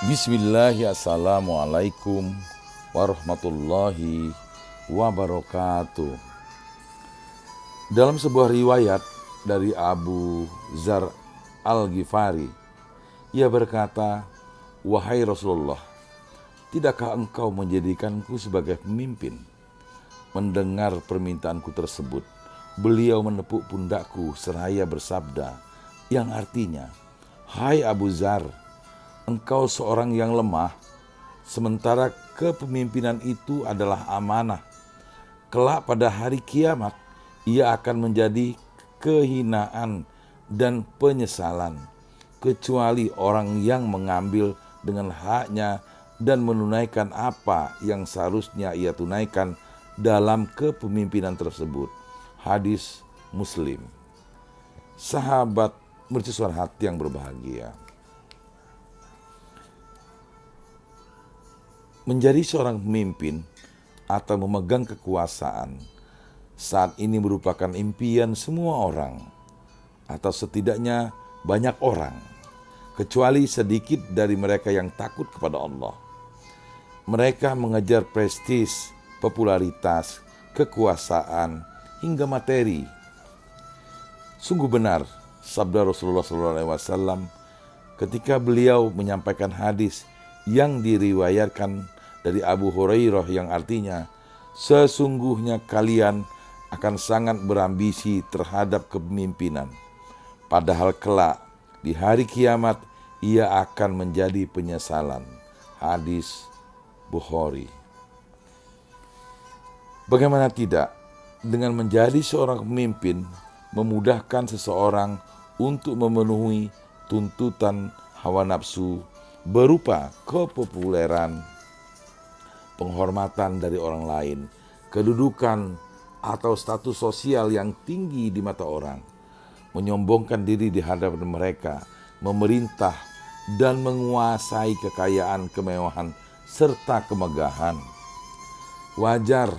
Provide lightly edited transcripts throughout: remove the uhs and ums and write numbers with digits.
Bismillah, assalamualaikum warahmatullahi wabarakatuh. Dalam sebuah riwayat dari Abu Zar Al-Ghifari, ia berkata, "Wahai Rasulullah, tidakkah engkau menjadikanku sebagai pemimpin?" Mendengar permintaanku tersebut, beliau menepuk pundakku seraya bersabda, yang artinya, "Hai Abu Zar, engkau seorang yang lemah, sementara kepemimpinan itu adalah amanah. Kelak pada hari kiamat, ia akan menjadi kehinaan dan penyesalan, kecuali orang yang mengambil dengan haknya dan menunaikan apa yang seharusnya ia tunaikan dalam kepemimpinan tersebut." Hadis Muslim. Sahabat mercusuar hati yang berbahagia, menjadi seorang pemimpin atau memegang kekuasaan saat ini merupakan impian semua orang, atau setidaknya banyak orang, kecuali sedikit dari mereka yang takut kepada Allah. Mereka mengejar prestis, popularitas, kekuasaan, hingga materi. Sungguh benar sabda Rasulullah SAW ketika beliau menyampaikan hadis yang diriwayatkan dari Abu Hurairah yang artinya, "Sesungguhnya kalian akan sangat berambisi terhadap kepemimpinan, padahal kelak di hari kiamat ia akan menjadi penyesalan." Hadis Bukhari. Bagaimana tidak, dengan menjadi seorang pemimpin memudahkan seseorang untuk memenuhi tuntutan hawa nafsu berupa kepopuleran, penghormatan dari orang lain, kedudukan atau status sosial yang tinggi di mata orang, menyombongkan diri di hadapan mereka, memerintah dan menguasai kekayaan, kemewahan, serta kemegahan. Wajar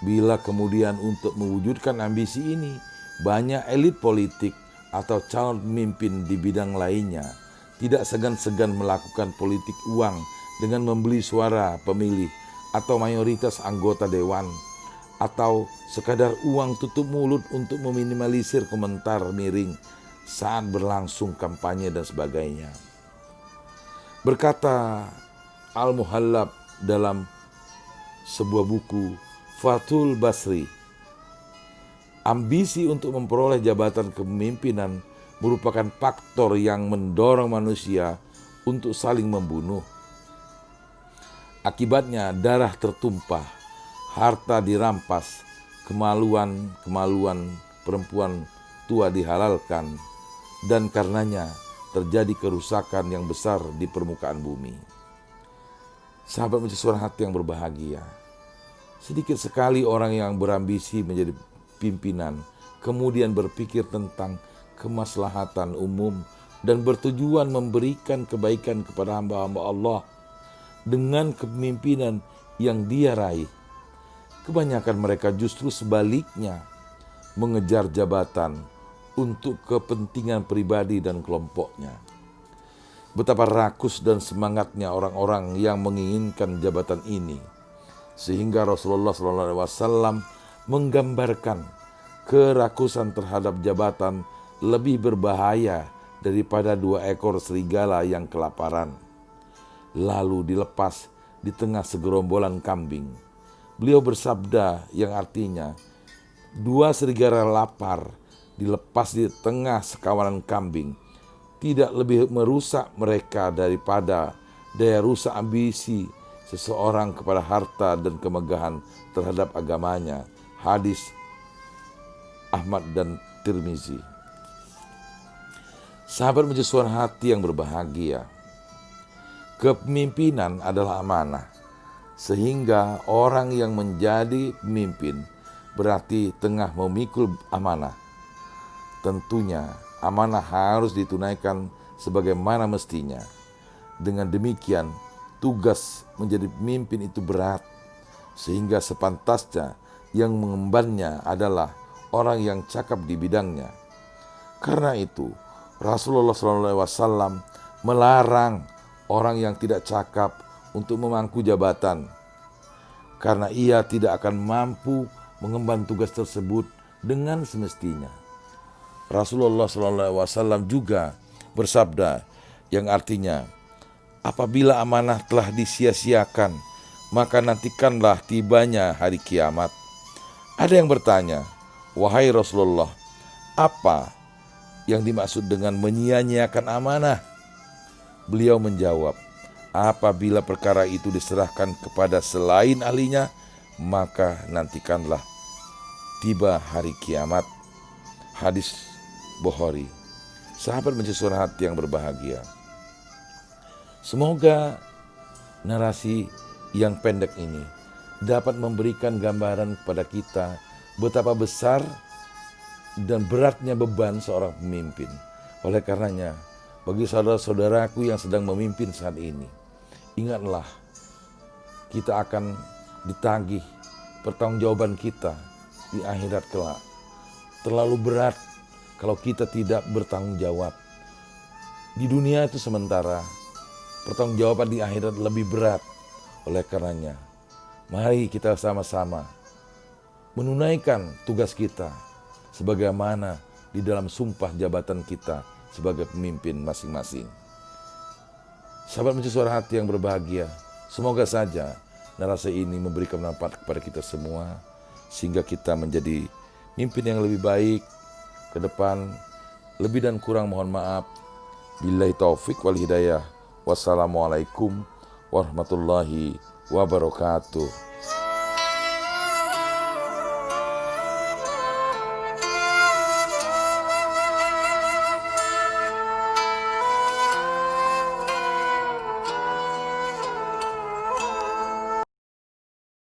bila kemudian untuk mewujudkan ambisi ini, banyak elit politik atau calon pemimpin di bidang lainnya tidak segan-segan melakukan politik uang dengan membeli suara pemilih atau mayoritas anggota dewan, atau sekadar uang tutup mulut untuk meminimalisir komentar miring saat berlangsung kampanye dan sebagainya. Berkata Al-Muhallab dalam sebuah buku Fathul Basri, ambisi untuk memperoleh jabatan kepemimpinan merupakan faktor yang mendorong manusia untuk saling membunuh. Akibatnya darah tertumpah, harta dirampas, kemaluan perempuan tua dihalalkan, dan karenanya terjadi kerusakan yang besar di permukaan bumi. Sahabat mercusuar hati yang berbahagia, sedikit sekali orang yang berambisi menjadi pimpinan kemudian berpikir tentang kemaslahatan umum dan bertujuan memberikan kebaikan kepada hamba-hamba Allah dengan kepemimpinan yang dia raih. Kebanyakan mereka justru sebaliknya, mengejar jabatan untuk kepentingan pribadi dan kelompoknya. Betapa rakus dan semangatnya orang-orang yang menginginkan jabatan ini, sehingga Rasulullah SAW menggambarkan kerakusan terhadap jabatan lebih berbahaya daripada 2 ekor serigala yang kelaparan, lalu dilepas di tengah segerombolan kambing. Beliau bersabda yang artinya, 2 serigala lapar dilepas di tengah sekawanan kambing tidak lebih merusak mereka daripada daya rusak ambisi seseorang kepada harta dan kemegahan terhadap agamanya. Hadis Ahmad dan Tirmizi. Sahabat mercusuar hati yang berbahagia, kepemimpinan adalah amanah, sehingga orang yang menjadi pemimpin berarti tengah memikul amanah. Tentunya amanah harus ditunaikan sebagaimana mestinya. Dengan demikian, tugas menjadi pemimpin itu berat, sehingga sepantasnya yang mengembannya adalah orang yang cakap di bidangnya. Karena itu, Rasulullah SAW melarang orang yang tidak cakap untuk memangku jabatan, karena ia tidak akan mampu mengemban tugas tersebut dengan semestinya. Rasulullah SAW juga bersabda yang artinya, apabila amanah telah disia-siakan, maka nantikanlah tibanya hari kiamat. Ada yang bertanya, wahai Rasulullah, apa yang dimaksud dengan menyia-nyiakan amanah? Beliau menjawab, apabila perkara itu diserahkan kepada selain ahlinya, maka nantikanlah tiba hari kiamat. Hadis Bukhari. Sahabat Mencuri Hati yang berbahagia, semoga narasi yang pendek ini dapat memberikan gambaran kepada kita betapa besar dan beratnya beban seorang pemimpin. Oleh karenanya, bagi saudara-saudaraku yang sedang memimpin saat ini, ingatlah, kita akan ditagih pertanggungjawaban kita di akhirat kelak. Terlalu berat kalau kita tidak bertanggung jawab. Di dunia itu sementara, pertanggungjawaban di akhirat lebih berat. Oleh karenanya, mari kita sama-sama menunaikan tugas kita sebagaimana di dalam sumpah jabatan kita sebagai pemimpin masing-masing. Sahabat Mencuri Hati yang berbahagia, semoga saja narasi ini memberikan manfaat kepada kita semua, sehingga kita menjadi mimpin yang lebih baik ke depan. Lebih dan kurang mohon maaf. Billahi taufik wal hidayah. Wassalamualaikum warahmatullahi wabarakatuh.